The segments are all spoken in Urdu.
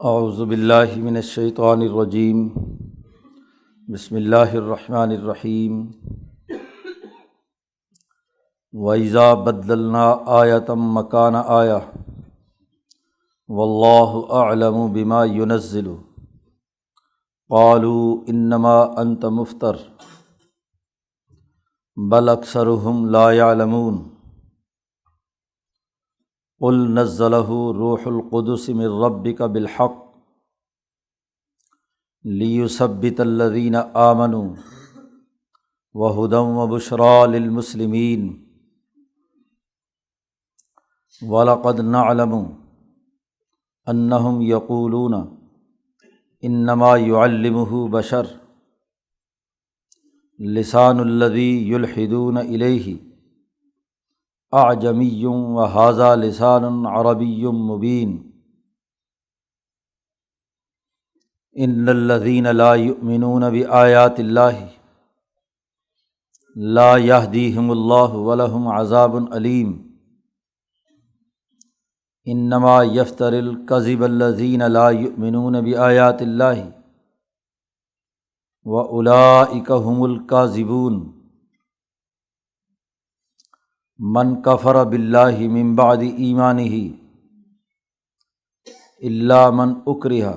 اعوذ باللہ من الشیطان الرجیم بسم اللہ الرحمن الرحیم وَإِذَا بَدَّلْنَا آیَةً مَّكَانَ آیَةٍ وَاللَّهُ أَعْلَمُ بِمَا يُنَزِّلُ قَالُوا إِنَّمَا أَنْتَ مُفْتَرٍ بَلْ أَكْثَرُهُمْ لَا يَعْلَمُونَ قُلْ نَزَّلَهُ رُوحُ الْقُدُسِ مِن رَّبِّكَ بِالْحَقِّ لِيُثَبِّتَ الَّذِينَ آمَنُوا وَهُدًى وَبُشْرَىٰ لِلْمُسْلِمِينَ وَلَقَدْ نَعْلَمُ أَنَّهُمْ يَقُولُونَ إِنَّمَا يُعَلِّمُهُ بَشَرٌ لِسَانُ الَّذِي يُلْحِدُونَ إِلَيْهِ أعجمي وهذا لسان عربي مبين إن الذين لا يؤمنون بآيات الله لا يهديهم الله ولهم عذاب أليم إنما يفتر الكذب الذين لا يؤمنون بآيات الله وأولئك هم الكاذبون من کفر باللہ من بعد ایمانہ الا من اکرہ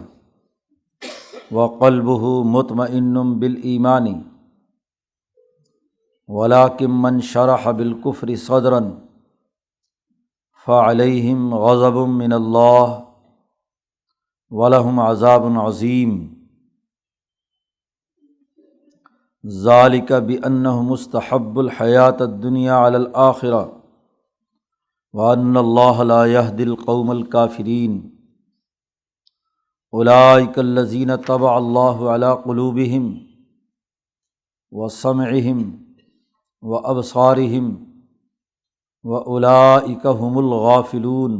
وقلبہ مطمئن بالایمان ولکن من شرح بالکفر صدرا فعلیہم غضب من اللہ ولہم عذاب عظیم ذالک بأنہم مستحب الحیاۃ الدنیا علی الآخرہ وأن اللہ لا یہدی القوم الکافرین اولئک الذین طبع اللہ علی قلوبہم وسمعہم وابصارہم واولئک هم الغافلون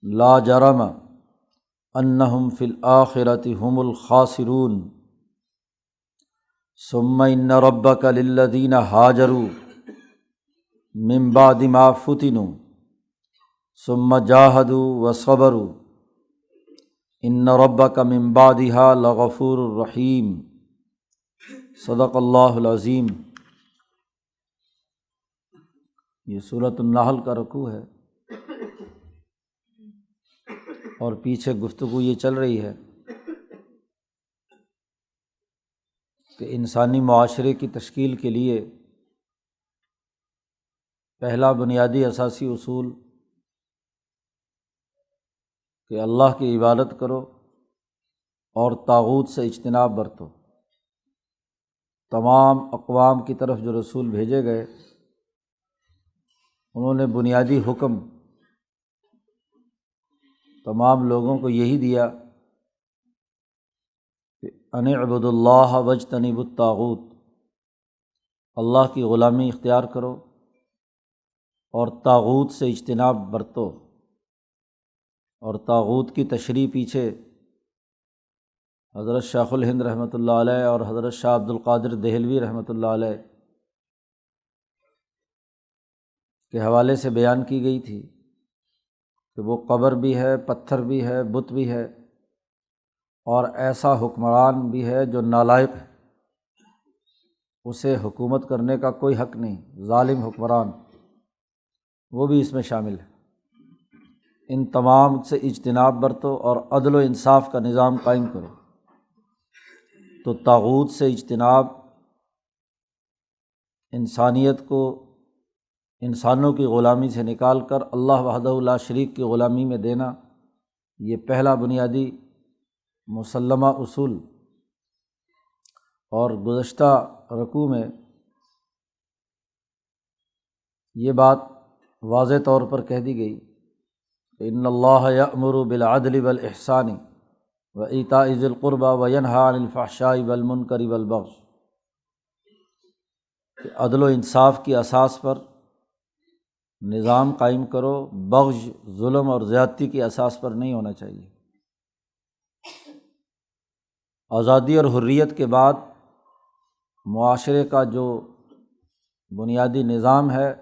لا جرم انہم فی الآخرۃ هم الخاسرون ثم ان ربک للذین ہاجروا من بعد ما فتنوا ثم جاہدوا وصبروا ان ربک من بعدها لغفور رحیم صدق اللہ العظیم۔ یہ سورۃ النحل کا رکوع ہے اور پیچھے گفتگو یہ چل رہی ہے کہ انسانی معاشرے کی تشکیل کے لیے پہلا بنیادی اساسی اصول کہ اللہ کی عبادت کرو اور طاغوت سے اجتناب برتو۔ تمام اقوام کی طرف جو رسول بھیجے گئے انہوں نے بنیادی حکم تمام لوگوں کو یہی دیا کہ ان اعبدوا اللہ واجتنبوا الطاغوت، اللہ کی غلامی اختیار کرو اور طاغوت سے اجتناب برتو۔ اور طاغوت کی تشریح پیچھے حضرت شیخ الہند رحمۃ اللہ علیہ اور حضرت شاہ عبد القادر دہلوی رحمۃ اللہ علیہ کے حوالے سے بیان کی گئی تھی کہ وہ قبر بھی ہے، پتھر بھی ہے، بت بھی ہے، اور ایسا حکمران بھی ہے جو نالائق ہے، اسے حکومت کرنے کا کوئی حق نہیں، ظالم حکمران، وہ بھی اس میں شامل ہے۔ ان تمام سے اجتناب برتو اور عدل و انصاف کا نظام قائم کرو۔ تو طاغوت سے اجتناب انسانیت کو انسانوں کی غلامی سے نکال کر اللہ وحدہ لا شریک کی غلامی میں دینا، یہ پہلا بنیادی مسلمہ اصول۔ اور گزشتہ رکوع میں یہ بات واضح طور پر کہہ دی گئی کہ ان اللہ یأمر بالعدل والاحسان وایتاء ذی القربى وینہی عن الفحشاء والمنکر والبغی، کہ عدل و انصاف کی اساس پر نظام قائم کرو، بغض، ظلم اور زیادتی کی اساس پر نہیں ہونا چاہیے۔ آزادی اور حریت کے بعد معاشرے کا جو بنیادی نظام ہے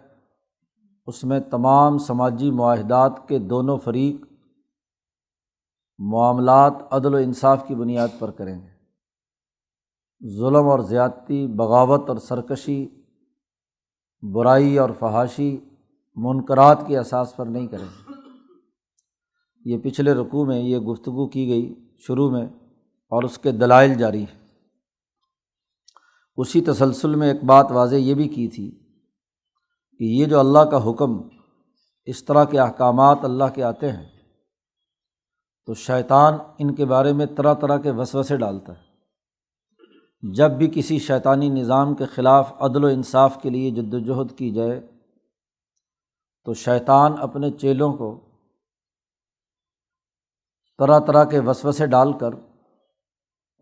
اس میں تمام سماجی معاہدات کے دونوں فریق معاملات عدل و انصاف کی بنیاد پر کریں گے، ظلم اور زیادتی، بغاوت اور سرکشی، برائی اور فحاشی، منکرات کی اساس پر نہیں کریں گے۔ یہ پچھلے رکوع میں یہ گفتگو کی گئی شروع میں، اور اس کے دلائل جاری ہیں۔ اسی تسلسل میں ایک بات واضح یہ بھی کی تھی کہ یہ جو اللہ کا حکم، اس طرح کے احکامات اللہ کے آتے ہیں تو شیطان ان کے بارے میں طرح طرح کے وسوسے ڈالتا ہے۔ جب بھی کسی شیطانی نظام کے خلاف عدل و انصاف کے لیے جد و جہد کی جائے تو شیطان اپنے چیلوں کو طرح طرح کے وسوسے ڈال کر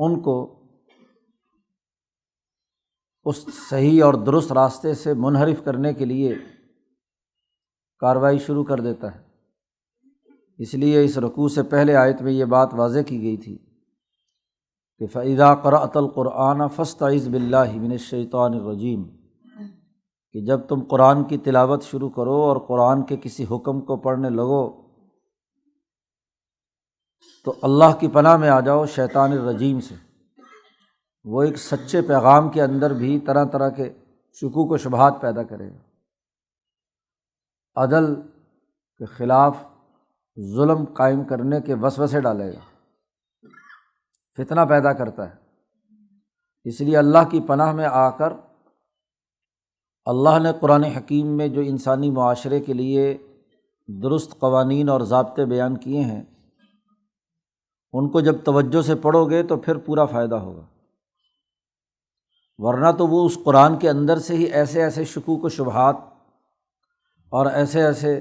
ان کو اس صحیح اور درست راستے سے منحرف کرنے کے لیے کارروائی شروع کر دیتا ہے۔ اس لیے اس رکوع سے پہلے آیت میں یہ بات واضح کی گئی تھی کہ فَإِذَا قَرَأْتَ الْقُرْآنَ فَاسْتَعِذْ بِاللَّهِ مِنَ الشَّيْطَانِ الرَّجِيمِ، کہ جب تم قرآن کی تلاوت شروع کرو اور قرآن کے کسی حکم کو پڑھنے لگو تو اللہ کی پناہ میں آ جاؤ شیطان الرجیم سے۔ وہ ایک سچے پیغام کے اندر بھی طرح طرح کے شکوک و شبہات پیدا کرے گا، عدل کے خلاف ظلم قائم کرنے کے وسوسے ڈالے گا، فتنہ پیدا کرتا ہے۔ اس لیے اللہ کی پناہ میں آ کر اللہ نے قرآن حکیم میں جو انسانی معاشرے کے لیے درست قوانین اور ضابطے بیان کیے ہیں ان کو جب توجہ سے پڑھو گے تو پھر پورا فائدہ ہوگا، ورنہ تو وہ اس قرآن کے اندر سے ہی ایسے ایسے شکوک و شبہات اور ایسے ایسے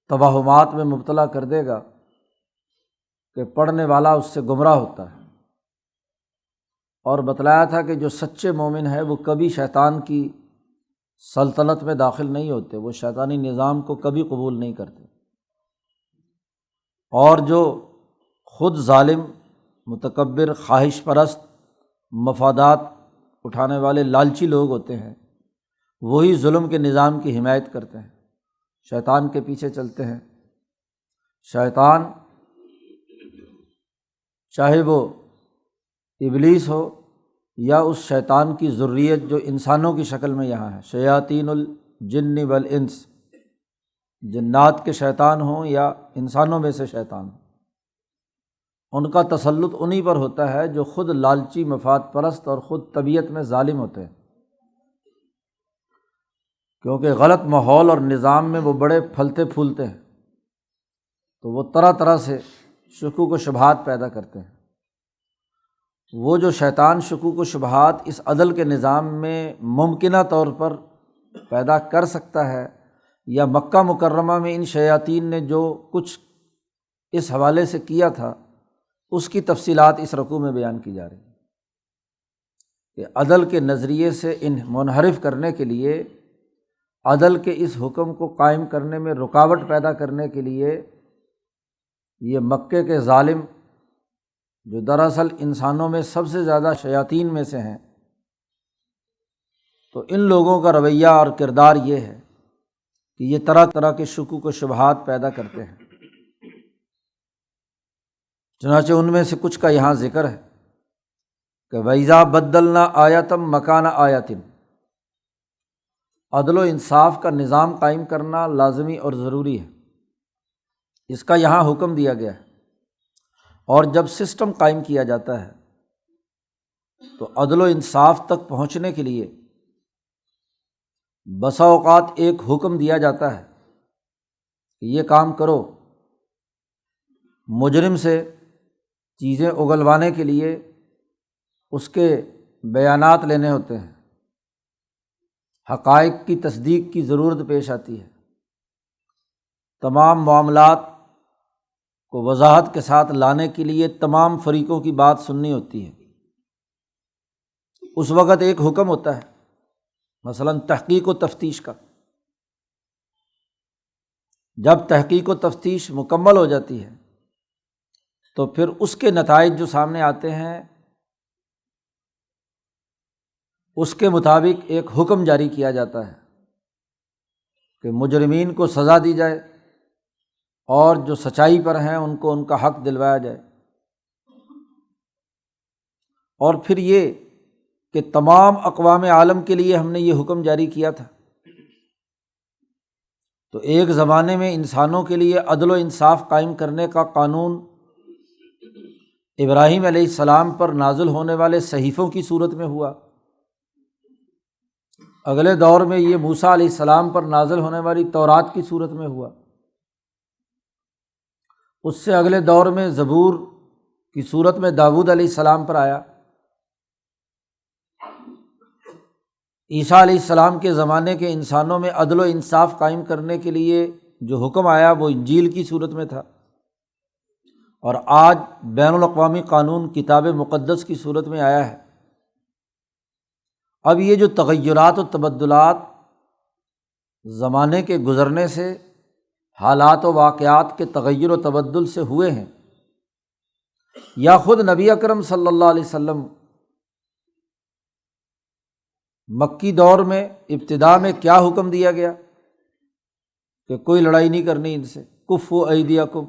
توہمات میں مبتلا کر دے گا کہ پڑھنے والا اس سے گمراہ ہوتا ہے۔ اور بتلایا تھا کہ جو سچے مومن ہے وہ کبھی شیطان کی سلطنت میں داخل نہیں ہوتے، وہ شیطانی نظام کو کبھی قبول نہیں کرتے، اور جو خود ظالم، متکبر، خواہش پرست، مفادات اٹھانے والے لالچی لوگ ہوتے ہیں وہی ظلم کے نظام کی حمایت کرتے ہیں، شیطان کے پیچھے چلتے ہیں۔ شیطان چاہے وہ ابلیس ہو یا اس شیطان کی ذریت جو انسانوں کی شکل میں یہاں ہے، شیاطین الجن والانس، جنات کے شیطان ہوں یا انسانوں میں سے شیطان ہوں، ان کا تسلط انہی پر ہوتا ہے جو خود لالچی، مفاد پرست اور خود طبیعت میں ظالم ہوتے ہیں، کیونکہ غلط ماحول اور نظام میں وہ بڑے پھلتے پھولتے ہیں تو وہ طرح طرح سے شکوک و شبہات پیدا کرتے ہیں۔ وہ جو شیطان شکوک و شبہات اس عدل کے نظام میں ممکنہ طور پر پیدا کر سکتا ہے، یا مکہ مکرمہ میں ان شیاطین نے جو کچھ اس حوالے سے کیا تھا اس کی تفصیلات اس رکوع میں بیان کی جا رہی ہیں کہ عدل کے نظریے سے ان منحرف کرنے کے لیے، عدل کے اس حکم کو قائم کرنے میں رکاوٹ پیدا کرنے کے لیے یہ مکے کے ظالم جو دراصل انسانوں میں سب سے زیادہ شیاطین میں سے ہیں، تو ان لوگوں کا رویہ اور کردار یہ ہے کہ یہ طرح طرح کے شکوک و شبہات پیدا کرتے ہیں۔ چنانچہ ان میں سے کچھ کا یہاں ذکر ہے کہ وَإِذَا بَدَّلْنَا آیَةً مَكَانَ آیَةٍ، عدل و انصاف کا نظام قائم کرنا لازمی اور ضروری ہے، اس کا یہاں حکم دیا گیا ہے۔ اور جب سسٹم قائم کیا جاتا ہے تو عدل و انصاف تک پہنچنے کے لیے بسا اوقات ایک حکم دیا جاتا ہے کہ یہ کام کرو، مجرم سے چیزیں اگلوانے کے لیے اس کے بیانات لینے ہوتے ہیں، حقائق کی تصدیق کی ضرورت پیش آتی ہے، تمام معاملات کو وضاحت کے ساتھ لانے کے لیے تمام فریقوں کی بات سننی ہوتی ہے۔ اس وقت ایک حکم ہوتا ہے، مثلاً تحقیق و تفتیش کا۔ جب تحقیق و تفتیش مکمل ہو جاتی ہے تو پھر اس کے نتائج جو سامنے آتے ہیں اس کے مطابق ایک حکم جاری کیا جاتا ہے کہ مجرمین کو سزا دی جائے اور جو سچائی پر ہیں ان کو ان کا حق دلوایا جائے۔ اور پھر یہ کہ تمام اقوام عالم کے لیے ہم نے یہ حکم جاری کیا تھا۔ تو ایک زمانے میں انسانوں کے لیے عدل و انصاف قائم کرنے کا قانون ابراہیم علیہ السلام پر نازل ہونے والے صحیفوں کی صورت میں ہوا، اگلے دور میں یہ موسیٰ علیہ السلام پر نازل ہونے والی تورات کی صورت میں ہوا، اس سے اگلے دور میں زبور کی صورت میں داؤد علیہ السلام پر آیا، عیسیٰ علیہ السلام کے زمانے کے انسانوں میں عدل و انصاف قائم کرنے کے لیے جو حکم آیا وہ انجیل کی صورت میں تھا، اور آج بین الاقوامی قانون کتاب مقدس کی صورت میں آیا ہے۔ اب یہ جو تغیرات و تبدلات زمانے کے گزرنے سے، حالات و واقعات کے تغیر و تبدل سے ہوئے ہیں، یا خود نبی اکرم صلی اللہ علیہ وسلم مکی دور میں ابتدا میں کیا حکم دیا گیا کہ کوئی لڑائی نہیں کرنی ان سے، کفوا ایدیکم،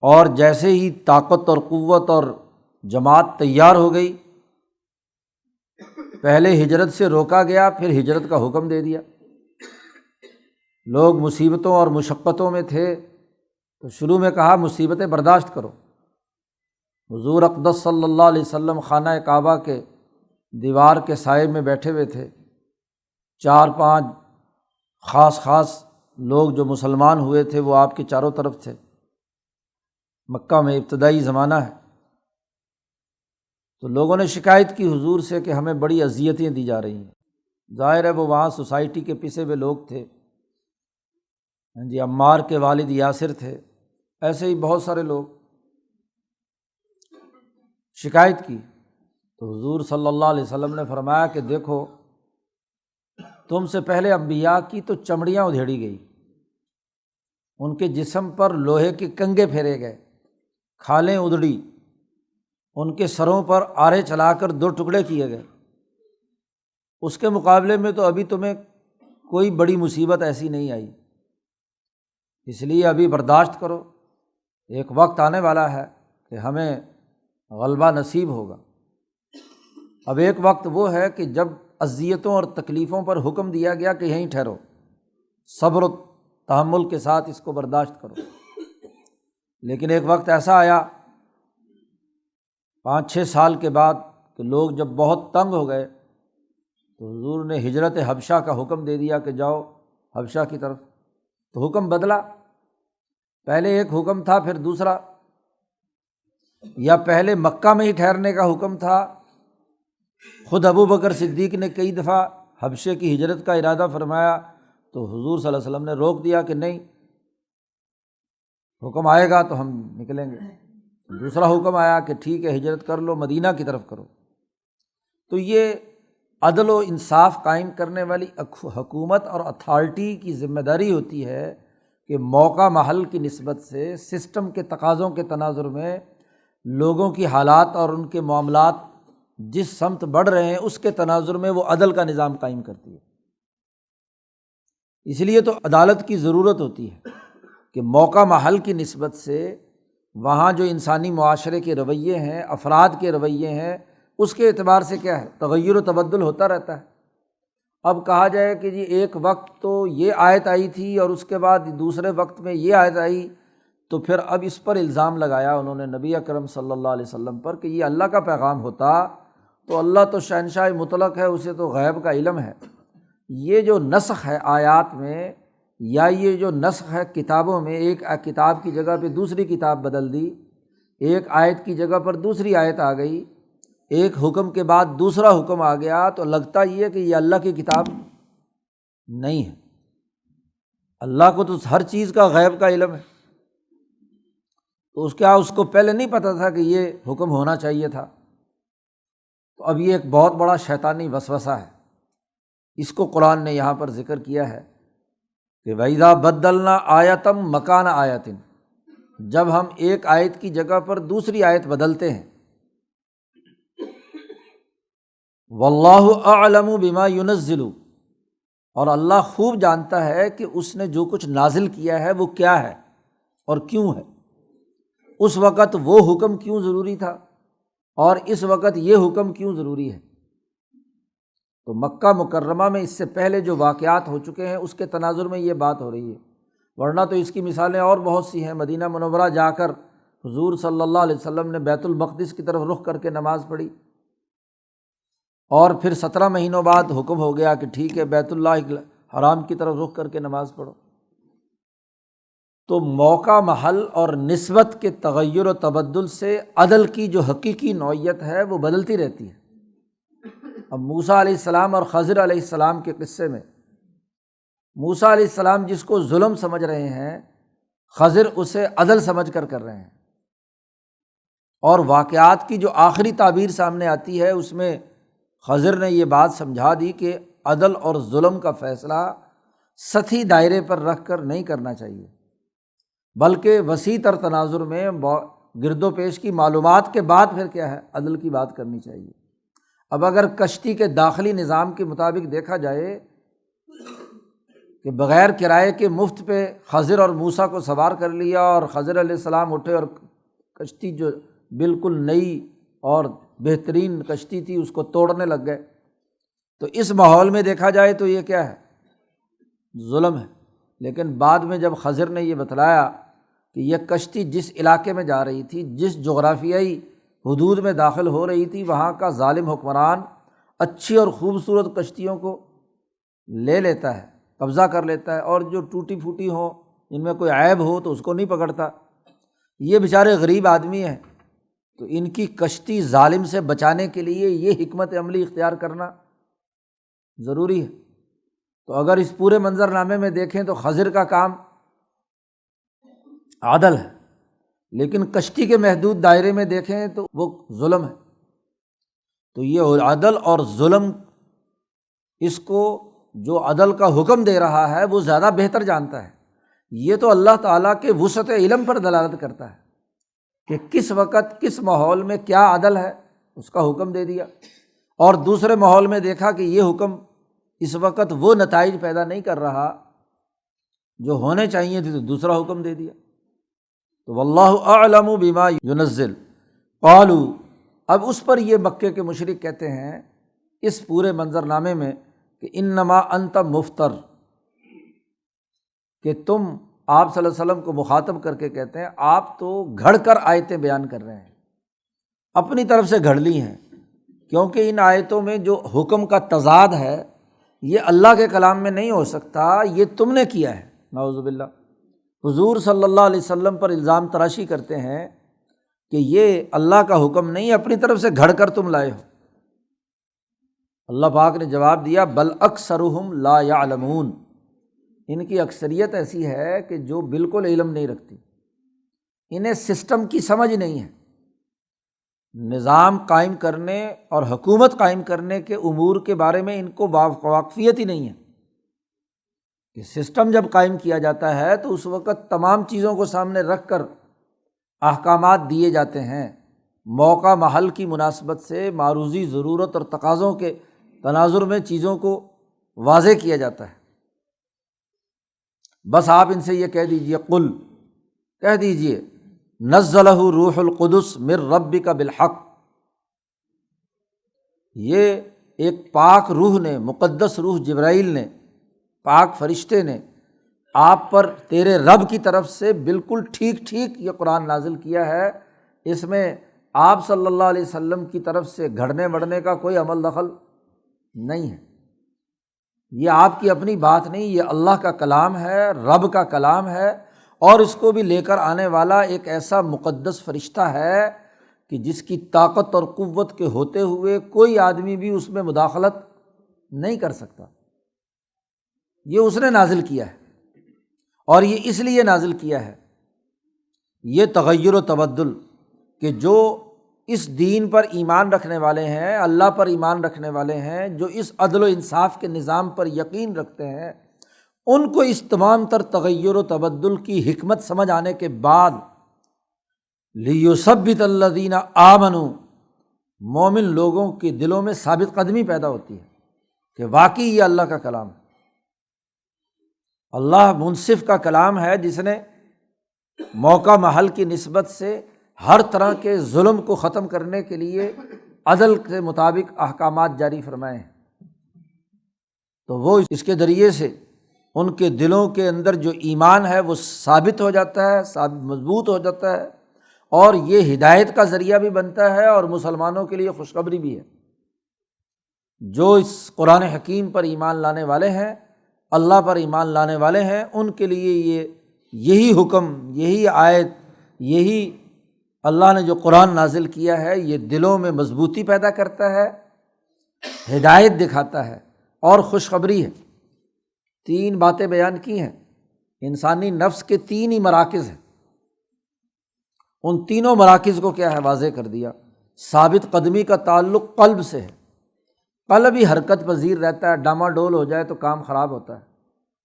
اور جیسے ہی طاقت اور قوت اور جماعت تیار ہو گئی، پہلے ہجرت سے روکا گیا، پھر ہجرت کا حکم دے دیا۔ لوگ مصیبتوں اور مشقتوں میں تھے تو شروع میں کہا مصیبتیں برداشت کرو۔ حضور اقدس صلی اللہ علیہ وسلم خانہ کعبہ کے دیوار کے سائے میں بیٹھے ہوئے تھے، 4-5 خاص لوگ جو مسلمان ہوئے تھے وہ آپ کے چاروں طرف تھے۔ مکہ میں ابتدائی زمانہ ہے، تو لوگوں نے شکایت کی حضور سے کہ ہمیں بڑی اذیتیں دی جا رہی ہیں۔ ظاہر ہے وہ وہاں سوسائٹی کے پسے ہوئے لوگ تھے، عمار کے والد یاسر تھے، ایسے ہی بہت سارے لوگ شکایت کی۔ تو حضور صلی اللہ علیہ وسلم نے فرمایا کہ دیکھو، تم سے پہلے انبیاء کی تو چمڑیاں ادھیڑی گئی، ان کے جسم پر لوہے کے کنگے پھیرے گئے، کھالیں ادھڑی، ان کے سروں پر آرے چلا کر 2 ٹکڑے کیے گئے۔ اس کے مقابلے میں تو ابھی تمہیں کوئی بڑی مصیبت ایسی نہیں آئی، اس لیے ابھی برداشت کرو، ایک وقت آنے والا ہے کہ ہمیں غلبہ نصیب ہوگا۔ اب ایک وقت وہ ہے کہ جب اذیتوں اور تکلیفوں پر حکم دیا گیا کہ یہیں ٹھہرو، صبر و تحمل کے ساتھ اس کو برداشت کرو، لیکن ایک وقت ایسا آیا 5-6 سال کے بعد کہ لوگ جب بہت تنگ ہو گئے تو حضور نے ہجرت حبشہ کا حکم دے دیا کہ جاؤ حبشہ کی طرف۔ تو حکم بدلا، پہلے ایک حکم تھا پھر دوسرا، یا پہلے مکہ میں ہی ٹھہرنے کا حکم تھا۔ خود ابو بکر صدیق نے کئی دفعہ حبشے کی ہجرت کا ارادہ فرمایا تو حضور صلی اللہ علیہ وسلم نے روک دیا کہ نہیں، حکم آئے گا تو ہم نکلیں گے۔ دوسرا حکم آیا کہ ٹھیک ہے ہجرت کر لو، مدینہ کی طرف کرو۔ تو یہ عدل و انصاف قائم کرنے والی حکومت اور اتھارٹی کی ذمہ داری ہوتی ہے کہ موقع محل کی نسبت سے، سسٹم کے تقاضوں کے تناظر میں، لوگوں کی حالات اور ان کے معاملات جس سمت بڑھ رہے ہیں اس کے تناظر میں وہ عدل کا نظام قائم کرتی ہے۔ اس لیے تو عدالت کی ضرورت ہوتی ہے کہ موقع محل کی نسبت سے وہاں جو انسانی معاشرے کے رویے ہیں، افراد کے رویے ہیں، اس کے اعتبار سے کیا ہے، تغیر و تبدل ہوتا رہتا ہے۔ اب کہا جائے کہ جی ایک وقت تو یہ آیت آئی تھی اور اس کے بعد دوسرے وقت میں یہ آیت آئی، تو پھر اب اس پر الزام لگایا انہوں نے نبی اکرم صلی اللہ علیہ وسلم پر کہ یہ اللہ کا پیغام ہوتا تو اللہ تو شہنشاہ مطلق ہے، اسے تو غیب کا علم ہے۔ یہ جو نسخ ہے آیات میں، یا یہ جو نسخ ہے کتابوں میں، ایک کتاب کی جگہ پہ دوسری کتاب بدل دی، ایک آیت کی جگہ پر دوسری آیت آ گئی، ایک حکم کے بعد دوسرا حکم آ گیا، تو لگتا یہ ہے کہ یہ اللہ کی کتاب نہیں ہے۔ اللہ کو تو ہر چیز کا غیب کا علم ہے، تو اس کو پہلے نہیں پتہ تھا کہ یہ حکم ہونا چاہیے تھا۔ تو اب یہ ایک بہت بڑا شیطانی وسوسہ ہے، اس کو قرآن نے یہاں پر ذکر کیا ہے کہ وَإِذَا بَدَّلْنَا آیَةً مَكَانَ آیَةٍ، جب ہم ایک آیت کی جگہ پر دوسری آیت بدلتے ہیں۔ وَاللَّهُ أَعْلَمُ بِمَا يُنَزِّلُ، اور اللہ خوب جانتا ہے کہ اس نے جو کچھ نازل کیا ہے وہ کیا ہے اور کیوں ہے، اس وقت وہ حکم کیوں ضروری تھا اور اس وقت یہ حکم کیوں ضروری ہے؟ تو مکہ مکرمہ میں اس سے پہلے جو واقعات ہو چکے ہیں اس کے تناظر میں یہ بات ہو رہی ہے، ورنہ تو اس کی مثالیں اور بہت سی ہیں۔ مدینہ منورہ جا کر حضور صلی اللہ علیہ وسلم نے بیت المقدس کی طرف رخ کر کے نماز پڑھی، اور پھر 17 مہینوں بعد حکم ہو گیا کہ ٹھیک ہے بیت اللہ حرام کی طرف رخ کر کے نماز پڑھو۔ تو موقع، محل اور نسبت کے تغیر و تبدل سے عدل کی جو حقیقی نوعیت ہے وہ بدلتی رہتی ہے۔ اب موسیٰ علیہ السلام اور خضر علیہ السلام کے قصے میں موسیٰ علیہ السلام جس کو ظلم سمجھ رہے ہیں، خضر اسے عدل سمجھ کر رہے ہیں، اور واقعات کی جو آخری تعبیر سامنے آتی ہے اس میں خضر نے یہ بات سمجھا دی کہ عدل اور ظلم کا فیصلہ سطحی دائرے پر رکھ کر نہیں کرنا چاہیے، بلکہ وسیع تر تناظر میں گرد و پیش کی معلومات کے بعد پھر کیا ہے، عدل کی بات کرنی چاہیے۔ اب اگر کشتی کے داخلی نظام کے مطابق دیکھا جائے کہ بغیر کرائے کے مفت پہ خضر اور موسیٰ کو سوار کر لیا، اور خضر علیہ السلام اٹھے اور کشتی جو بالکل نئی اور بہترین کشتی تھی اس کو توڑنے لگ گئے، تو اس ماحول میں دیکھا جائے تو یہ کیا ہے، ظلم ہے۔ لیکن بعد میں جب خضر نے یہ بتلایا کہ یہ کشتی جس علاقے میں جا رہی تھی، جس جغرافیائی حدود میں داخل ہو رہی تھی، وہاں کا ظالم حکمران اچھی اور خوبصورت کشتیوں کو لے لیتا ہے، قبضہ کر لیتا ہے، اور جو ٹوٹی پھوٹی ہوں، جن میں کوئی عیب ہو تو اس کو نہیں پکڑتا۔ یہ بیچارے غریب آدمی ہیں، تو ان کی کشتی ظالم سے بچانے کے لیے یہ حکمت عملی اختیار کرنا ضروری ہے۔ تو اگر اس پورے منظر نامے میں دیکھیں تو خضر کا کام عدل ہے، لیکن کشتی کے محدود دائرے میں دیکھیں تو وہ ظلم ہے۔ تو یہ عدل اور ظلم، اس کو جو عدل کا حکم دے رہا ہے وہ زیادہ بہتر جانتا ہے۔ یہ تو اللہ تعالیٰ کے وسعت علم پر دلالت کرتا ہے کہ کس وقت کس ماحول میں کیا عدل ہے، اس کا حکم دے دیا، اور دوسرے ماحول میں دیکھا کہ یہ حکم اس وقت وہ نتائج پیدا نہیں کر رہا جو ہونے چاہیے تھے، تو دوسرا حکم دے دیا۔ تو واللہ اعلم بما ینزل قالوا، اب اس پر یہ مکے کے مشرک کہتے ہیں اس پورے منظر نامے میں کہ انما انت مفتر، کہ تم آپ صلی اللہ علیہ وسلم کو مخاطب کر کے کہتے ہیں آپ تو گھڑ کر آیتیں بیان کر رہے ہیں، اپنی طرف سے گھڑ لی ہیں، کیونکہ ان آیتوں میں جو حکم کا تضاد ہے یہ اللہ کے کلام میں نہیں ہو سکتا، یہ تم نے کیا ہے۔ نعوذ باللہ، حضور صلی اللہ علیہ وسلم پر الزام تراشی کرتے ہیں کہ یہ اللہ کا حکم نہیں، اپنی طرف سے گھڑ کر تم لائے ہو۔ اللہ پاک نے جواب دیا بل اکثرہم لا یعلمون، ان کی اکثریت ایسی ہے کہ جو بالکل علم نہیں رکھتی، انہیں سسٹم کی سمجھ نہیں ہے، نظام قائم کرنے اور حکومت قائم کرنے کے امور کے بارے میں ان کو واقفیت ہی نہیں ہے کہ سسٹم جب قائم کیا جاتا ہے تو اس وقت تمام چیزوں کو سامنے رکھ کر احکامات دیے جاتے ہیں، موقع محل کی مناسبت سے معروضی ضرورت اور تقاضوں کے تناظر میں چیزوں کو واضح کیا جاتا ہے۔ بس آپ ان سے یہ کہہ دیجئے، قل، کہہ دیجئے، نزلہ روح القدس من ربک بالحق، یہ ایک پاک روح نے، مقدس روح جبرائیل نے، پاک فرشتے نے آپ پر تیرے رب کی طرف سے بالکل ٹھیک ٹھیک یہ قرآن نازل کیا ہے، اس میں آپ صلی اللہ علیہ وسلم کی طرف سے گھڑنے بڑھنے کا کوئی عمل دخل نہیں ہے، یہ آپ کی اپنی بات نہیں، یہ اللہ کا کلام ہے، رب کا کلام ہے، اور اس کو بھی لے کر آنے والا ایک ایسا مقدس فرشتہ ہے کہ جس کی طاقت اور قوت کے ہوتے ہوئے کوئی آدمی بھی اس میں مداخلت نہیں کر سکتا، یہ اس نے نازل کیا ہے، اور یہ اس لیے نازل کیا ہے، یہ تغیر و تبدل کہ جو اس دین پر ایمان رکھنے والے ہیں، اللہ پر ایمان رکھنے والے ہیں، جو اس عدل و انصاف کے نظام پر یقین رکھتے ہیں، ان کو اس تمام تر تغیر و تبدل کی حکمت سمجھ آنے کے بعد لیثبت الذین آمنوا، مومن لوگوں کے دلوں میں ثابت قدمی پیدا ہوتی ہے کہ واقعی یہ اللہ کا کلام ہے، اللہ منصف کا کلام ہے جس نے موقع محل کی نسبت سے ہر طرح کے ظلم کو ختم کرنے کے لیے عدل کے مطابق احکامات جاری فرمائے ہیں۔ تو وہ اس کے ذریعے سے ان کے دلوں کے اندر جو ایمان ہے وہ ثابت ہو جاتا ہے، مضبوط ہو جاتا ہے، اور یہ ہدایت کا ذریعہ بھی بنتا ہے اور مسلمانوں کے لیے خوشخبری بھی ہے۔ جو اس قرآن حکیم پر ایمان لانے والے ہیں، اللہ پر ایمان لانے والے ہیں، ان کے لیے یہی حکم، یہی آیت، یہی اللہ نے جو قرآن نازل کیا ہے، یہ دلوں میں مضبوطی پیدا کرتا ہے، ہدایت دکھاتا ہے اور خوشخبری ہے۔ 3 باتیں بیان کی ہیں۔ انسانی نفس کے 3 ہی مراکز ہیں، ان تینوں مراکز کو کیا ہے واضح کر دیا۔ ثابت قدمی کا تعلق قلب سے ہے، قلب ہی حرکت پذیر رہتا ہے، ڈاما ڈول ہو جائے تو کام خراب ہوتا ہے،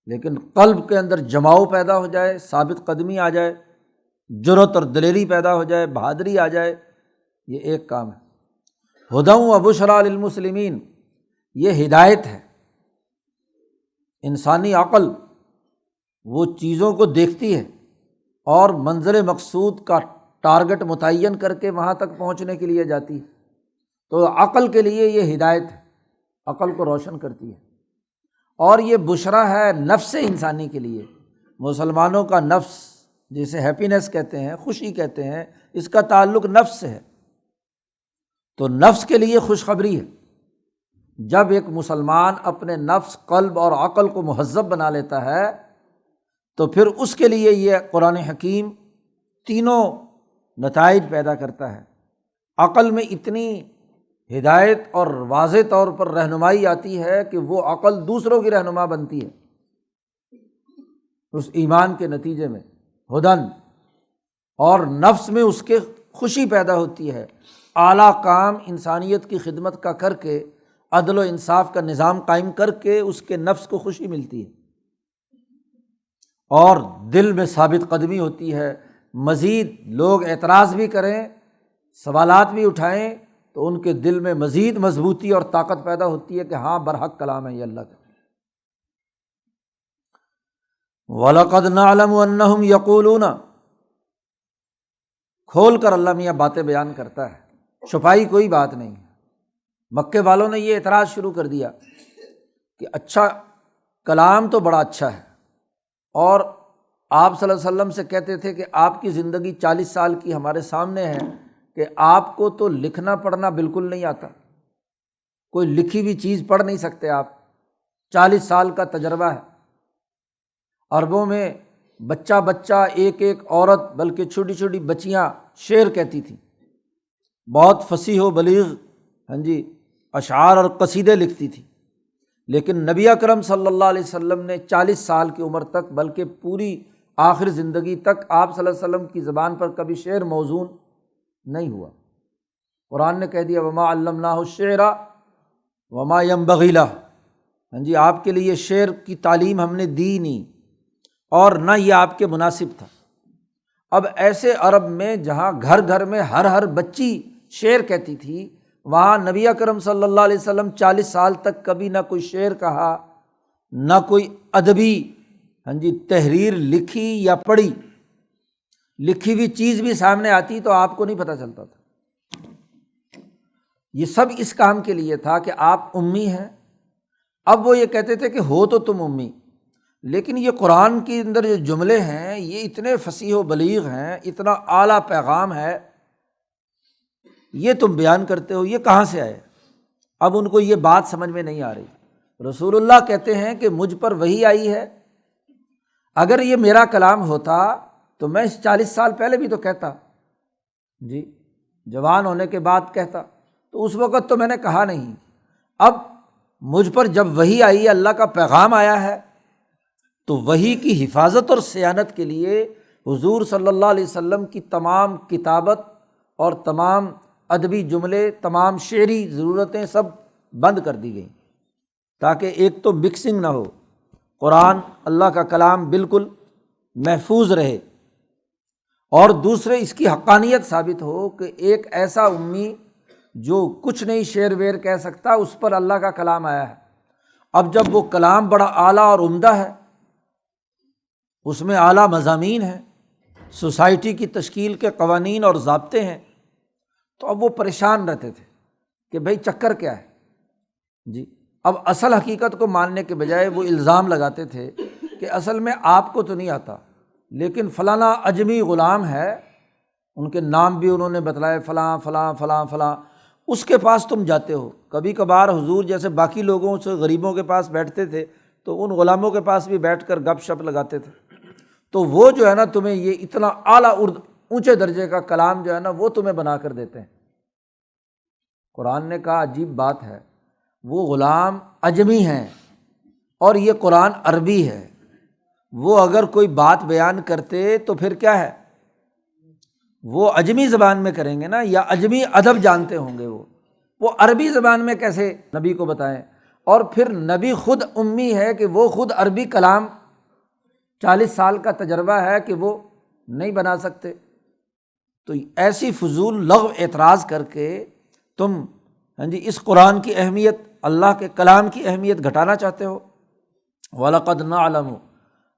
لیکن قلب کے اندر جماؤ پیدا ہو جائے، ثابت قدمی آ جائے، جرأت اور دلیری پیدا ہو جائے، بہادری آ جائے، یہ ایک کام ہے۔ ہدی و بشریٰ للمسلمین، یہ ہدایت ہے۔ انسانی عقل وہ چیزوں کو دیکھتی ہے اور منزل مقصود کا ٹارگٹ متعین کر کے وہاں تک پہنچنے کے لیے جاتی ہے، تو عقل کے لیے یہ ہدایت ہے، عقل کو روشن کرتی ہے۔ اور یہ بشریٰ ہے نفس انسانی کے لیے، مسلمانوں کا نفس جسے ہیپینس کہتے ہیں، خوشی کہتے ہیں، اس کا تعلق نفس سے ہے، تو نفس کے لیے خوشخبری ہے۔ جب ایک مسلمان اپنے نفس، قلب اور عقل کو مہذب بنا لیتا ہے تو پھر اس کے لیے یہ قرآن حکیم تینوں نتائج پیدا کرتا ہے۔ عقل میں اتنی ہدایت اور واضح طور پر رہنمائی آتی ہے کہ وہ عقل دوسروں کی رہنما بنتی ہے اس ایمان کے نتیجے میں، ہدن، اور نفس میں اس کے خوشی پیدا ہوتی ہے، اعلیٰ کام انسانیت کی خدمت کا کر کے، عدل و انصاف کا نظام قائم کر کے اس کے نفس کو خوشی ملتی ہے، اور دل میں ثابت قدمی ہوتی ہے۔ مزید لوگ اعتراض بھی کریں، سوالات بھی اٹھائیں، تو ان کے دل میں مزید مضبوطی اور طاقت پیدا ہوتی ہے کہ ہاں برحق کلام ہے یہ اللہ کا۔ وَلَقَدْ نَعْلَمُ أَنَّهُمْ يَقُولُونَ، کھول کر اللہ میاں باتیں بیان کرتا ہے، چھپائی کوئی بات نہیں۔ مکے والوں نے یہ اعتراض شروع کر دیا کہ اچھا کلام تو بڑا اچھا ہے، اور آپ صلی اللہ علیہ وسلم سے کہتے تھے کہ آپ کی زندگی 40 سال کی ہمارے سامنے ہے کہ آپ کو تو لکھنا پڑھنا بالکل نہیں آتا، کوئی لکھی ہوئی چیز پڑھ نہیں سکتے آپ، 40 سال کا تجربہ ہے، عربوں میں بچہ بچہ، ایک ایک عورت، بلکہ چھوٹی چھوٹی بچیاں شعر کہتی تھیں، بہت فصیح و بلیغ اشعار اور قصیدے لکھتی تھی، لیکن نبی اکرم صلی اللہ علیہ وسلم نے 40 سال کی عمر تک، بلکہ پوری آخر زندگی تک آپ صلی اللہ علیہ وسلم کی زبان پر کبھی شعر موزون نہیں ہوا۔ قرآن نے کہہ دیا وما علمناہ الشعر وما ينبغی لہ، آپ کے لیے شعر کی تعلیم ہم نے دی نہیں، اور نہ یہ آپ کے مناسب تھا۔ اب ایسے عرب میں جہاں گھر گھر میں ہر بچی شعر کہتی تھی، وہاں نبی اکرم صلی اللہ علیہ وسلم 40 سال تک کبھی نہ کوئی شعر کہا، نہ کوئی ادبی تحریر لکھی یا پڑھی، لکھی ہوئی چیز بھی سامنے آتی تو آپ کو نہیں پتہ چلتا تھا۔ یہ سب اس کام کے لیے تھا کہ آپ امی ہیں۔ اب وہ یہ کہتے تھے کہ ہو تو تم امی، لیکن یہ قرآن کے اندر جو جملے ہیں یہ اتنے فصیح و بلیغ ہیں، اتنا اعلیٰ پیغام ہے، یہ تم بیان کرتے ہو، یہ کہاں سے آئے؟ اب ان کو یہ بات سمجھ میں نہیں آ رہی۔ رسول اللہ کہتے ہیں کہ مجھ پر وحی آئی ہے، اگر یہ میرا کلام ہوتا تو میں اس 40 سال پہلے بھی تو کہتا، جوان ہونے کے بعد کہتا، تو اس وقت تو میں نے کہا نہیں۔ اب مجھ پر جب وحی آئی ہے، اللہ کا پیغام آیا ہے، تو وحی کی حفاظت اور صیانت کے لیے حضور صلی اللہ علیہ وسلم کی تمام کتابت اور تمام ادبی جملے، تمام شعری ضرورتیں سب بند کر دی گئیں، تاکہ ایک تو مکسنگ نہ ہو، قرآن اللہ کا کلام بالکل محفوظ رہے، اور دوسرے اس کی حقانیت ثابت ہو کہ ایک ایسا امی جو کچھ نہیں شعر ویر کہہ سکتا، اس پر اللہ کا کلام آیا ہے۔ اب جب وہ کلام بڑا اعلیٰ اور عمدہ ہے، اس میں اعلیٰ مضامین ہیں، سوسائٹی کی تشکیل کے قوانین اور ضابطے ہیں، تو اب وہ پریشان رہتے تھے کہ بھئی چکر کیا ہے جی۔ اب اصل حقیقت کو ماننے کے بجائے وہ الزام لگاتے تھے کہ اصل میں آپ کو تو نہیں آتا، لیکن فلانا اجمی غلام ہے، ان کے نام بھی انہوں نے بتلائے، فلاں فلاں فلاں فلاں، اس کے پاس تم جاتے ہو۔ کبھی کبھار حضور جیسے باقی لوگوں سے غریبوں کے پاس بیٹھتے تھے تو ان غلاموں کے پاس بھی بیٹھ کر گپ شپ لگاتے تھے، تو وہ جو ہے نا تمہیں یہ اتنا اعلیٰ اونچے درجے کا کلام جو ہے نا وہ تمہیں بنا کر دیتے ہیں۔ قرآن نے کہا عجیب بات ہے، وہ غلام اجمی ہیں اور یہ قرآن عربی ہے، وہ اگر کوئی بات بیان کرتے تو پھر کیا ہے، وہ اجمی زبان میں کریں گے نا، یا اجمی ادب جانتے ہوں گے، وہ عربی زبان میں کیسے نبی کو بتائیں؟ اور پھر نبی خود امی ہے کہ وہ خود عربی کلام 40 سال کا تجربہ ہے کہ وہ نہیں بنا سکتے۔ تو ایسی فضول لغو اعتراض کر کے تم اس قرآن کی اہمیت، اللہ کے کلام کی اہمیت گھٹانا چاہتے ہو۔ وَلَقَدْ نَعْلَمُ،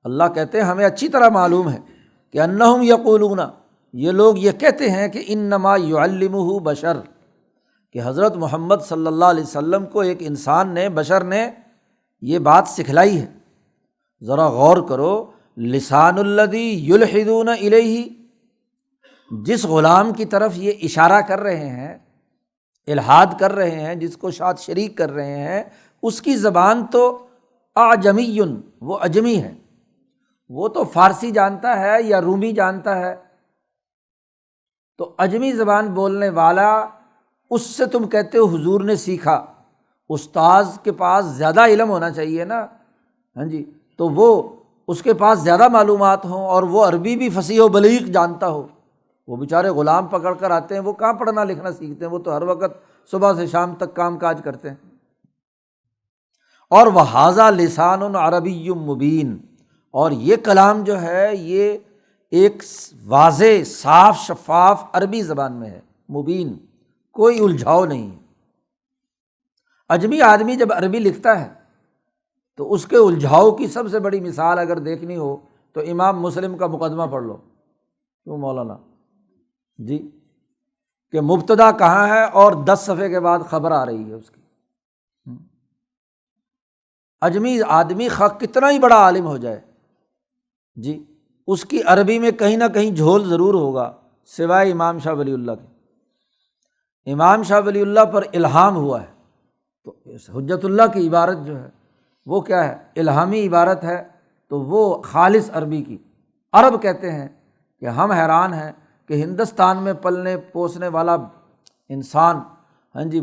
اللہ کہتے ہیں ہمیں اچھی طرح معلوم ہے کہ انہم یقولون، یہ لوگ یہ کہتے ہیں کہ انما یعلمہ بشر، کہ حضرت محمد صلی اللہ علیہ وسلم کو ایک انسان نے، بشر نے یہ بات سکھلائی ہے۔ ذرا غور کرو، لسان الذی یلحدون الیہ، جس غلام کی طرف یہ اشارہ کر رہے ہیں، الحاد کر رہے ہیں، جس کو شاد شریک کر رہے ہیں، اس کی زبان تو اعجمی، وہ اجمی ہے، وہ تو فارسی جانتا ہے یا رومی جانتا ہے، تو اجمی زبان بولنے والا، اس سے تم کہتے ہو حضور نے سیکھا۔ استاذ کے پاس زیادہ علم ہونا چاہیے نا، تو وہ اس کے پاس زیادہ معلومات ہوں اور وہ عربی بھی فصیح و بلیغ جانتا ہو۔ وہ بیچارے غلام پکڑ کر آتے ہیں، وہ کہاں پڑھنا لکھنا سیکھتے ہیں، وہ تو ہر وقت صبح سے شام تک کام کاج کرتے ہیں۔ اور وَهَذَا لِسَانٌ عَرَبِيٌّ مُبِينٌ، اور یہ کلام جو ہے یہ ایک واضح، صاف، شفاف عربی زبان میں ہے، مبین، کوئی الجھاؤ نہیں۔ اجمی آدمی جب عربی لکھتا ہے تو اس کے الجھاؤ کی سب سے بڑی مثال اگر دیکھنی ہو تو امام مسلم کا مقدمہ پڑھ لو، کیوں مولانا جی، کہ مبتدا کہاں ہے اور 10 صفحے کے بعد خبر آ رہی ہے اس کی۔ اجمی آدمی خواہ کتنا ہی بڑا عالم ہو جائے جی، اس کی عربی میں کہیں نہ کہیں جھول ضرور ہوگا، سوائے امام شاہ ولی اللہ کے۔ امام شاہ ولی اللہ پر الہام ہوا ہے تو حجت اللہ کی عبارت جو ہے وہ کیا ہے، الہامی عبارت ہے، تو وہ خالص عربی کی۔ عرب کہتے ہیں کہ ہم حیران ہیں کہ ہندوستان میں پلنے پوسنے والا انسان،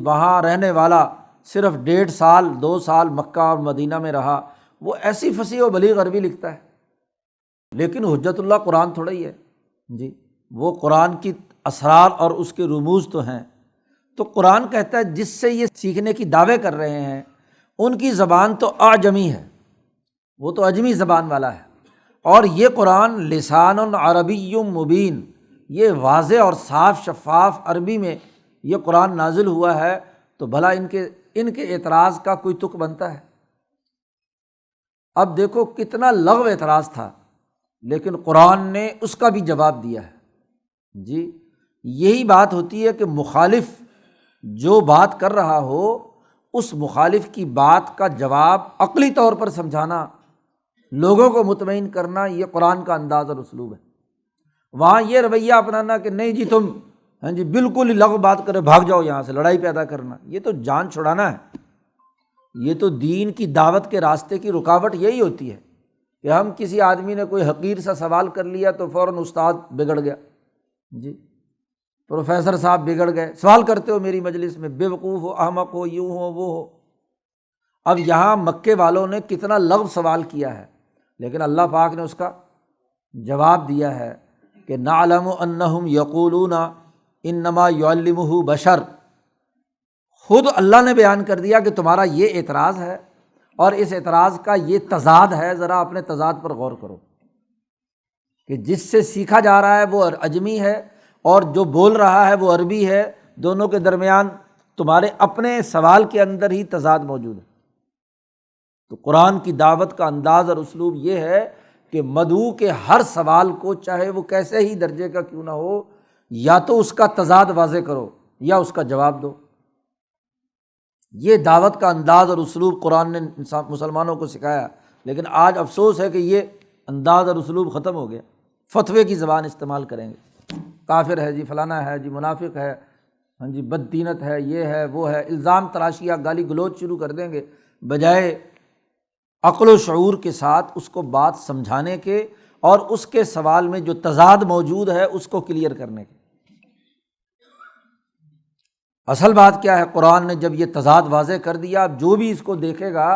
وہاں رہنے والا صرف 1.5 سال 2 سال مکہ اور مدینہ میں رہا، وہ ایسی فصیح و بلیغ عربی لکھتا ہے، لیکن حجت اللہ قرآن تھوڑا ہی ہے جی، وہ قرآن کی اسرار اور اس کے رموز تو ہیں۔ تو قرآن کہتا ہے جس سے یہ سیکھنے کی دعوے کر رہے ہیں ان کی زبان تو اعجمی ہے، وہ تو اجمی زبان والا ہے، اور یہ قرآن لسان عربی مبین، یہ واضح اور صاف شفاف عربی میں یہ قرآن نازل ہوا ہے، تو بھلا ان کے اعتراض کا کوئی تک بنتا ہے؟ اب دیکھو کتنا لغو اعتراض تھا، لیکن قرآن نے اس کا بھی جواب دیا ہے جی۔ یہی بات ہوتی ہے کہ مخالف جو بات کر رہا ہو اس مخالف کی بات کا جواب عقلی طور پر سمجھانا، لوگوں کو مطمئن کرنا، یہ قرآن کا انداز اور اسلوب ہے۔ وہاں یہ رویہ اپنانا کہ نہیں جی تم بالکل ہی لغو بات کرے، بھاگ جاؤ یہاں سے، لڑائی پیدا کرنا، یہ تو جان چھڑانا ہے۔ یہ تو دین کی دعوت کے راستے کی رکاوٹ یہی ہوتی ہے کہ ہم کسی آدمی نے کوئی حقیر سا سوال کر لیا تو فوراً استاد بگڑ گیا جی، پروفیسر صاحب بگڑ گئے، سوال کرتے ہو میری مجلس میں، بے وقوف ہو، احمق ہو، یوں ہو وہ ہو۔ اب یہاں مکے والوں نے کتنا لغو سوال کیا ہے، لیکن اللہ پاک نے اس کا جواب دیا ہے کہ نعلم انہم یقولون انما یعلمہ بشر۔ خود اللہ نے بیان کر دیا کہ تمہارا یہ اعتراض ہے اور اس اعتراض کا یہ تضاد ہے، ذرا اپنے تضاد پر غور کرو کہ جس سے سیکھا جا رہا ہے وہ اجمی ہے اور جو بول رہا ہے وہ عربی ہے، دونوں کے درمیان تمہارے اپنے سوال کے اندر ہی تضاد موجود ہے۔ تو قرآن کی دعوت کا انداز اور اسلوب یہ ہے کہ مدعو کے ہر سوال کو چاہے وہ کیسے ہی درجے کا کیوں نہ ہو یا تو اس کا تضاد واضح کرو یا اس کا جواب دو۔ یہ دعوت کا انداز اور اسلوب قرآن نے مسلمانوں کو سکھایا، لیکن آج افسوس ہے کہ یہ انداز اور اسلوب ختم ہو گیا۔ فتوے کی زبان استعمال کریں گے، کافر ہے جی، فلانا ہے جی، منافق ہے، ہاں جی، بددینت ہے، یہ ہے وہ ہے، الزام تراشیاں، گالی گلوچ شروع کر دیں گے، بجائے عقل و شعور کے ساتھ اس کو بات سمجھانے کے اور اس کے سوال میں جو تضاد موجود ہے اس کو کلیئر کرنے کے۔ اصل بات کیا ہے، قرآن نے جب یہ تضاد واضح کر دیا، اب جو بھی اس کو دیکھے گا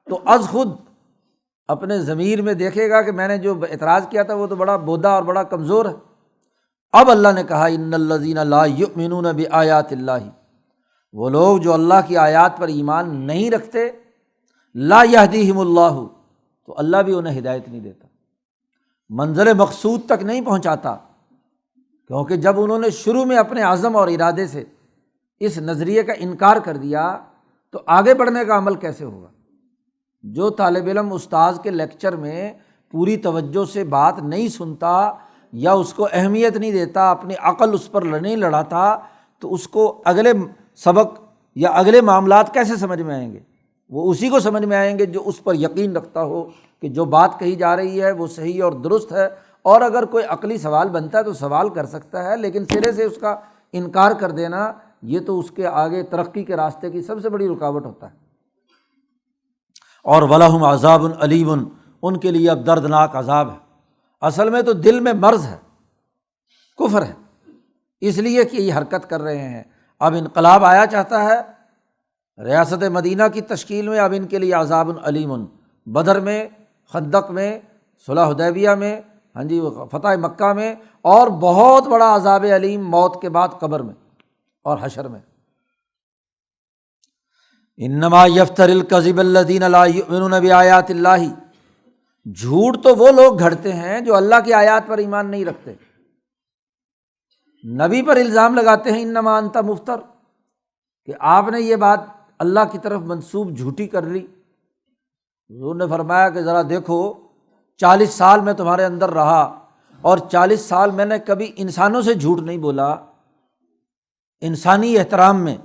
تو از خود اپنے ضمیر میں دیکھے گا کہ میں نے جو اعتراض کیا تھا وہ تو بڑا بودا اور بڑا کمزور ہے۔ اب اللہ نے کہا ان الذین لا یؤمنون بآیات اللہ، وہ لوگ جو اللہ کی آیات پر ایمان نہیں رکھتے، لا یہدیہم اللہ، تو اللہ بھی انہیں ہدایت نہیں دیتا، منزل مقصود تک نہیں پہنچاتا، کیونکہ جب انہوں نے شروع میں اپنے عزم اور ارادے سے اس نظریے کا انکار کر دیا تو آگے بڑھنے کا عمل کیسے ہوگا؟ جو طالب علم استاذ کے لیکچر میں پوری توجہ سے بات نہیں سنتا یا اس کو اہمیت نہیں دیتا، اپنی عقل اس پر نہیں لڑاتا، تو اس کو اگلے سبق یا اگلے معاملات کیسے سمجھ میں آئیں گے؟ وہ اسی کو سمجھ میں آئیں گے جو اس پر یقین رکھتا ہو کہ جو بات کہی جا رہی ہے وہ صحیح اور درست ہے، اور اگر کوئی عقلی سوال بنتا ہے تو سوال کر سکتا ہے، لیکن سرے سے اس کا انکار کر دینا یہ تو اس کے آگے ترقی کے راستے کی سب سے بڑی رکاوٹ ہوتا ہے۔ اور وَلَهُمْ عَذَابٌ عَلِيمٌ، ان کے لیے اب دردناک عذاب ہے۔ اصل میں تو دل میں مرض ہے، کفر ہے، اس لیے کہ یہ حرکت کر رہے ہیں۔ اب انقلاب آیا چاہتا ہے، ریاست مدینہ کی تشکیل میں اب ان کے لیے عذاب علیم، بدر میں، خندق میں، صلح حدیبیہ میں، ہاں جی، فتح مکہ میں، اور بہت بڑا عذاب علیم موت کے بعد قبر میں اور حشر میں۔ انما یفتر الکذب الذین لا یؤمنون بآیات اللہ، جھوٹ تو وہ لوگ گھڑتے ہیں جو اللہ کی آیات پر ایمان نہیں رکھتے، نبی پر الزام لگاتے ہیں انما انت مفتر، کہ آپ نے یہ بات اللہ کی طرف منسوب جھوٹی کر لی۔ حضور نے فرمایا کہ ذرا دیکھو، 40 سال میں تمہارے اندر رہا اور 40 سال میں نے کبھی انسانوں سے جھوٹ نہیں بولا، انسانی احترام میں،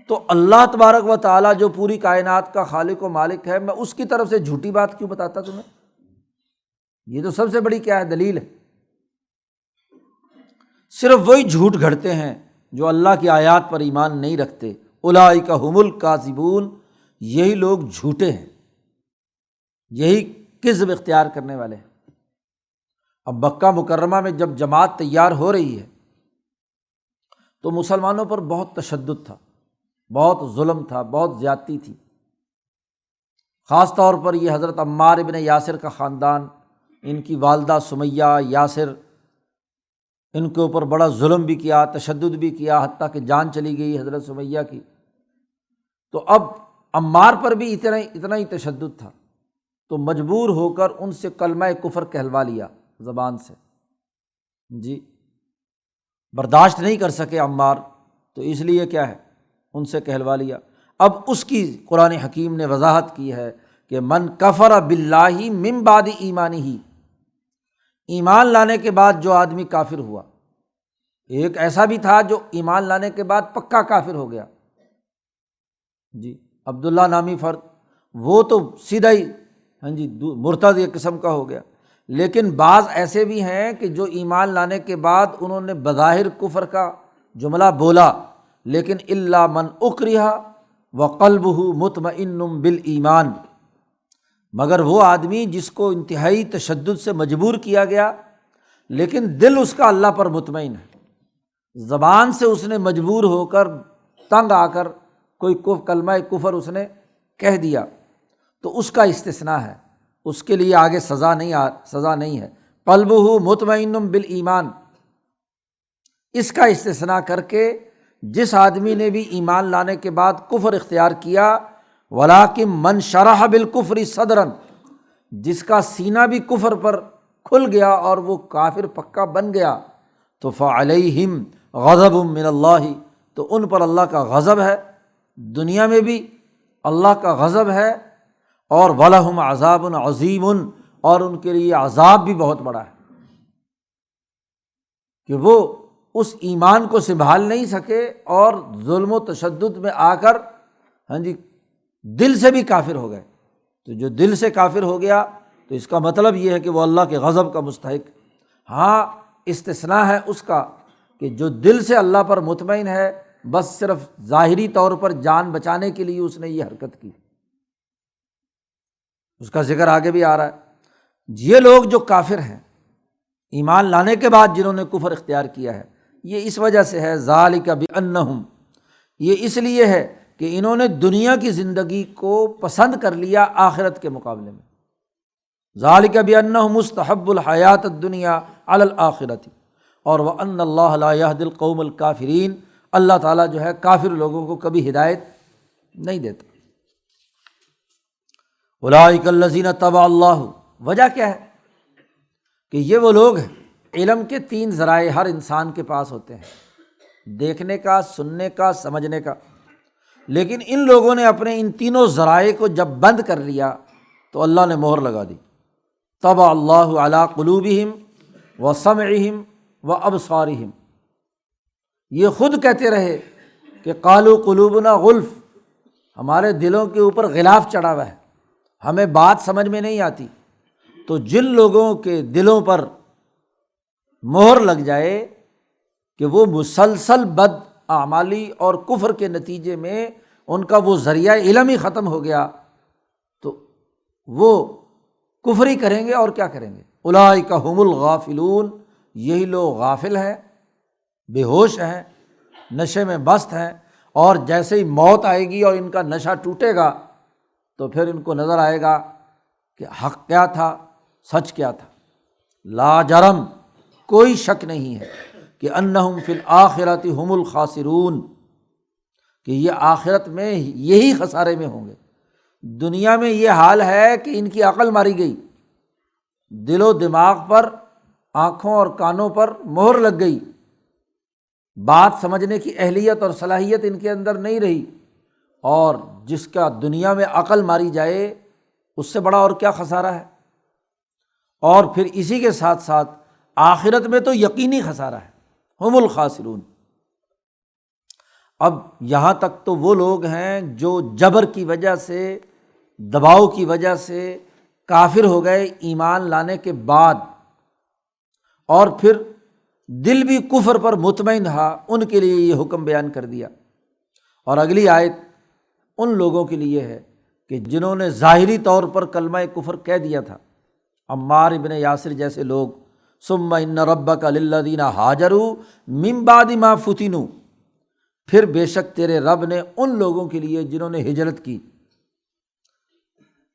تو اللہ تبارک و تعالیٰ جو پوری کائنات کا خالق و مالک ہے، میں اس کی طرف سے جھوٹی بات کیوں بتاتا تمہیں؟ یہ تو سب سے بڑی کیا ہے دلیل ہے۔ صرف وہی جھوٹ گھڑتے ہیں جو اللہ کی آیات پر ایمان نہیں رکھتے، اولئک ھم الکاذبون، یہی لوگ جھوٹے ہیں، یہی کذب اختیار کرنے والے ہیں۔ اب مکہ مکرمہ میں جب جماعت تیار ہو رہی ہے تو مسلمانوں پر بہت تشدد تھا، بہت ظلم تھا، بہت زیادتی تھی۔ خاص طور پر یہ حضرت عمار ابن یاسر کا خاندان، ان کی والدہ سمیہ، یاسر، ان کے اوپر بڑا ظلم بھی کیا، تشدد بھی کیا، حتیٰ کہ جان چلی گئی حضرت سمیہ کی۔ تو اب عمار پر بھی اتنا ہی تشدد تھا، تو مجبور ہو کر ان سے کلمہ کفر کہلوا لیا زبان سے، جی برداشت نہیں کر سکے عمار، تو اس لیے کیا ہے ان سے کہلوا لیا۔ اب اس کی قرآن حکیم نے وضاحت کی ہے کہ من کفر باللہ من بعد ایمانہ، ایمان لانے کے بعد جو آدمی کافر ہوا، ایک ایسا بھی تھا جو ایمان لانے کے بعد پکا کافر ہو گیا، جی عبداللہ نامی فرد، وہ تو سیدھا ہی ہاں جی مرتد ایک قسم کا ہو گیا۔ لیکن بعض ایسے بھی ہیں کہ جو ایمان لانے کے بعد انہوں نے بظاہر کفر کا جملہ بولا، لیکن الا من اکرہ وقلبہ مطمئن بالایمان، مگر وہ آدمی جس کو انتہائی تشدد سے مجبور کیا گیا لیکن دل اس کا اللہ پر مطمئن ہے، زبان سے اس نے مجبور ہو کر تنگ آ کر کوئی کلمہ کفر اس نے کہہ دیا، تو اس کا استثناء ہے، اس کے لیے آگے سزا نہیں ہے۔ قلبہ مطمئن بالایمان، اس کا استثناء کر کے جس آدمی نے بھی ایمان لانے کے بعد کفر اختیار کیا، ولیکن من شرح بالکفر صدرا، جس کا سینہ بھی کفر پر کھل گیا اور وہ کافر پکا بن گیا، تو فعلیہم غضب من اللہ، تو ان پر اللہ کا غضب ہے، دنیا میں بھی اللہ کا غضب ہے، اور وَلَهُمْ عَذَابٌ عَظِيمٌ، اور ان کے لیے عذاب بھی بہت بڑا ہے کہ وہ اس ایمان کو سنبھال نہیں سکے اور ظلم و تشدد میں آ کر دل سے بھی کافر ہو گئے۔ تو جو دل سے کافر ہو گیا تو اس کا مطلب یہ ہے کہ وہ اللہ کے غضب کا مستحق۔ ہاں استثناء ہے اس کا کہ جو دل سے اللہ پر مطمئن ہے، بس صرف ظاہری طور پر جان بچانے کے لیے اس نے یہ حرکت کی، اس کا ذکر آگے بھی آ رہا ہے۔ یہ لوگ جو کافر ہیں ایمان لانے کے بعد جنہوں نے کفر اختیار کیا ہے، یہ اس وجہ سے ہے ذالک بانہم، یہ اس لیے ہے کہ انہوں نے دنیا کی زندگی کو پسند کر لیا آخرت کے مقابلے میں۔ ذالک بانہم مستحب الحیات الدنیا علی الآخرۃ، اور وان اللہ لا یہدی القوم الکافرین، اللہ تعالیٰ جو ہے کافر لوگوں کو کبھی ہدایت نہیں دیتا۔ اولئک الذین طبع اللہ، وجہ کیا ہے کہ یہ وہ لوگ ہیں، علم کے 3 ذرائع ہر انسان کے پاس ہوتے ہیں، دیکھنے کا، سننے کا، سمجھنے کا، لیکن ان لوگوں نے اپنے ان تینوں ذرائع کو جب بند کر لیا تو اللہ نے مہر لگا دی۔ طبع اللہ علی قلوبہم وسمعہم وابصارہم، یہ خود کہتے رہے کہ قالوا قلوبنا غلف، ہمارے دلوں کے اوپر غلاف چڑھا ہوا ہے، ہمیں بات سمجھ میں نہیں آتی۔ تو جن لوگوں کے دلوں پر مہر لگ جائے کہ وہ مسلسل بد اعمالی اور کفر کے نتیجے میں ان کا وہ ذریعہ علم ہی ختم ہو گیا، تو وہ کفر ہی کریں گے اور کیا کریں گے۔ اولئک هم الغافلون، یہی لوگ غافل ہیں، بے ہوش ہیں، نشے میں مست ہیں، اور جیسے ہی موت آئے گی اور ان کا نشہ ٹوٹے گا تو پھر ان کو نظر آئے گا کہ حق کیا تھا، سچ کیا تھا۔ لا جرم، کوئی شک نہیں ہے کہ انہم فی الآخرۃ هم الخاسرون، کہ یہ آخرت میں یہی خسارے میں ہوں گے۔ دنیا میں یہ حال ہے کہ ان کی عقل ماری گئی، دل و دماغ پر، آنکھوں اور کانوں پر مہر لگ گئی، بات سمجھنے کی اہلیت اور صلاحیت ان کے اندر نہیں رہی، اور جس کا دنیا میں عقل ماری جائے اس سے بڑا اور کیا خسارہ ہے۔ اور پھر اسی کے ساتھ ساتھ آخرت میں تو یقینی خسارہ ہے، ہم الخاسرون۔ اب یہاں تک تو وہ لوگ ہیں جو جبر کی وجہ سے، دباؤ کی وجہ سے کافر ہو گئے ایمان لانے کے بعد، اور پھر دل بھی کفر پر مطمئن رہا، ان کے لیے یہ حکم بیان کر دیا۔ اور اگلی آیت ان لوگوں کے لیے ہے کہ جنہوں نے ظاہری طور پر کلمہ کفر کہہ دیا تھا، عمار ابن یاسر جیسے لوگ، ثم ان ربک للذین ہاجروا من بعد ما فتنوا، پھر بے شک تیرے رب نے ان لوگوں کے لیے جنہوں نے ہجرت کی،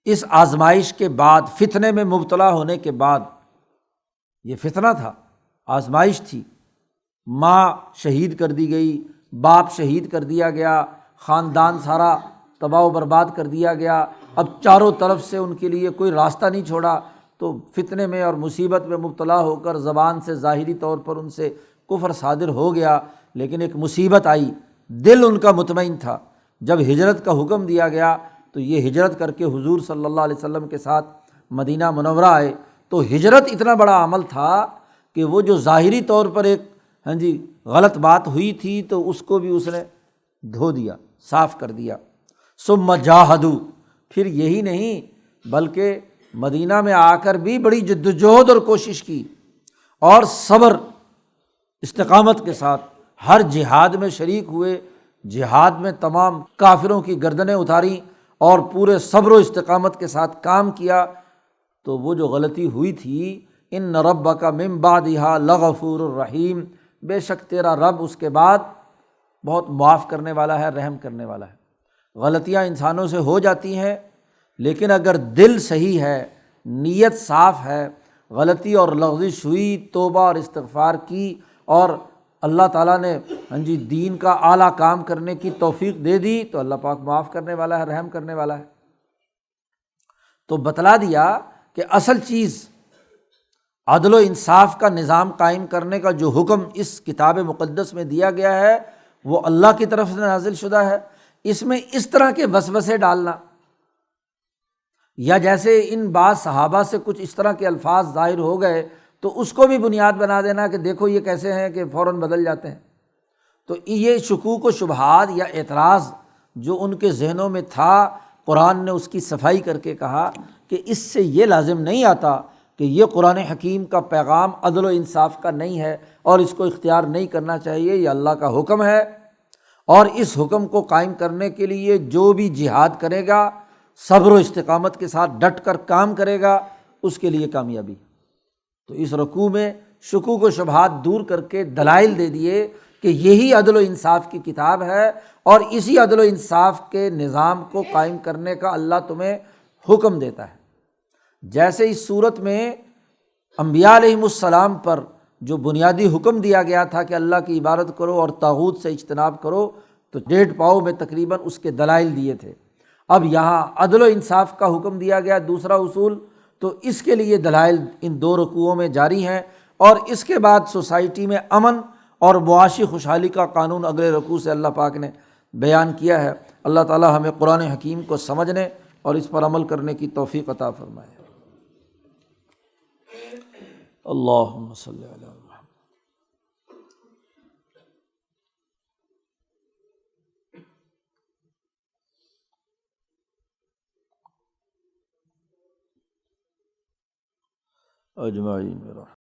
اس آزمائش کے بعد، فتنے میں مبتلا ہونے کے بعد، یہ فتنہ تھا، آزمائش تھی، ماں شہید کر دی گئی، باپ شہید کر دیا گیا، خاندان سارا تباہ و برباد کر دیا گیا، اب چاروں طرف سے ان کے لیے کوئی راستہ نہیں چھوڑا، تو فتنے میں اور مصیبت میں مبتلا ہو کر زبان سے ظاہری طور پر ان سے کفر صادر ہو گیا، لیکن ایک مصیبت آئی، دل ان کا مطمئن تھا۔ جب ہجرت کا حکم دیا گیا تو یہ ہجرت کر کے حضور صلی اللہ علیہ وسلم کے ساتھ مدینہ منورہ آئے، تو ہجرت اتنا بڑا عمل تھا کہ وہ جو ظاہری طور پر ایک غلط بات ہوئی تھی تو اس کو بھی اس نے دھو دیا، صاف کر دیا۔ ثم جاہدوا، پھر یہی نہیں بلکہ مدینہ میں آ کر بھی بڑی جدوجہد اور کوشش کی، اور صبر استقامت کے ساتھ ہر جہاد میں شریک ہوئے، جہاد میں تمام کافروں کی گردنیں اتاریں اور پورے صبر و استقامت کے ساتھ کام کیا۔ تو وہ جو غلطی ہوئی تھی، ان ربک من بعدھا لغفور الرحیم، بے شک تیرا رب اس کے بعد بہت معاف کرنے والا ہے، رحم کرنے والا ہے۔ غلطیاں انسانوں سے ہو جاتی ہیں، لیکن اگر دل صحیح ہے، نیت صاف ہے، غلطی اور لغزش ہوئی، توبہ اور استغفار کی، اور اللہ تعالیٰ نے دین کا اعلیٰ کام کرنے کی توفیق دے دی، تو اللہ پاک معاف کرنے والا ہے، رحم کرنے والا ہے۔ تو بتلا دیا کہ اصل چیز عدل و انصاف کا نظام قائم کرنے کا جو حکم اس کتاب مقدس میں دیا گیا ہے وہ اللہ کی طرف سے نازل شدہ ہے۔ اس میں اس طرح کے وسوسے ڈالنا یا جیسے ان بعض صحابہ سے کچھ اس طرح کے الفاظ ظاہر ہو گئے تو اس کو بھی بنیاد بنا دینا کہ دیکھو یہ کیسے ہیں کہ فوراً بدل جاتے ہیں۔ تو یہ شکوک و شبہات یا اعتراض جو ان کے ذہنوں میں تھا، قرآن نے اس کی صفائی کر کے کہا کہ اس سے یہ لازم نہیں آتا کہ یہ قرآن حکیم کا پیغام عدل و انصاف کا نہیں ہے اور اس کو اختیار نہیں کرنا چاہیے، یہ اللہ کا حکم ہے، اور اس حکم کو قائم کرنے کے لیے جو بھی جہاد کرے گا، صبر و استقامت کے ساتھ ڈٹ کر کام کرے گا، اس کے لیے کامیابی۔ تو اس رکوع میں شکوک و شبہات دور کر کے دلائل دے دیے کہ یہی عدل و انصاف کی کتاب ہے، اور اسی عدل و انصاف کے نظام کو قائم کرنے کا اللہ تمہیں حکم دیتا ہے۔ جیسے اس صورت میں انبیاء علیہم السلام پر جو بنیادی حکم دیا گیا تھا کہ اللہ کی عبادت کرو اور طاغوت سے اجتناب کرو، تو 1.5 پاؤ میں تقریباً اس کے دلائل دیے تھے۔ اب یہاں عدل و انصاف کا حکم دیا گیا، دوسرا اصول، تو اس کے لیے دلائل ان 2 رکوعوں میں جاری ہیں، اور اس کے بعد سوسائٹی میں امن اور معاشی خوشحالی کا قانون اگلے رکوع سے اللہ پاک نے بیان کیا ہے۔ اللہ تعالی ہمیں قرآن حکیم کو سمجھنے اور اس پر عمل کرنے کی توفیق عطا فرمائے۔ اللہم صلی علی محمد۔ اجمعین۔